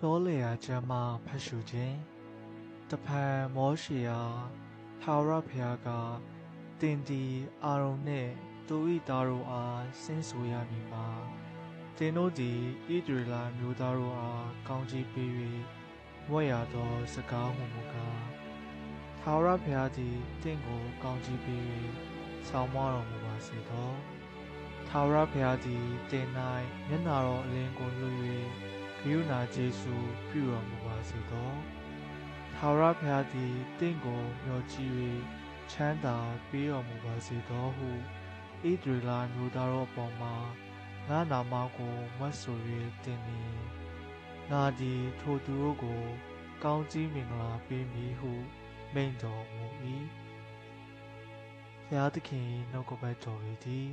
လောလေယာကျမ်းမာဖတ်ရှုခြင်းတဖန်မောရှေအားထာဝရဘုရားကတင်ဒီအာရုန်နှင့်သူ၏သားတို့အားဆင်းဆိုရမည်မှာတင်တို့သည်ဣသရေလမျိုးသားတို့အားကောင်းချီးပေး၍မွေ့ရသောစကားဟုမူကားထာဝရဘုရားသည်တင့်ကိုကောင်းချီးပေး၍ဆောင်မတော်မူပါစေသောထာဝရဘုရားသည်တင်၌မျက်နာတော်အလင်းကိုလွှတ်၍ဂရုဏာကျေးဇူးပြုတော်မူပါစေသောထာဝရဘုရားသည်တင့်ကိုမျှော်ကြည့်၍ချမ်းသာပေးတော်မူပါစေသောဟုဣသရေလမျိုးသားတို့အပေါ်မှာငါနာမကိုမတ်ဆို၍တင်နေငါသည်ထိုသူတို့ကိုကောင်းကြီးမင်္ဂလာပေးမည်ဟုမိန့်တော်မူ၏ဘုရားသခင်နှုတ်ကပတ်တော်၏သည်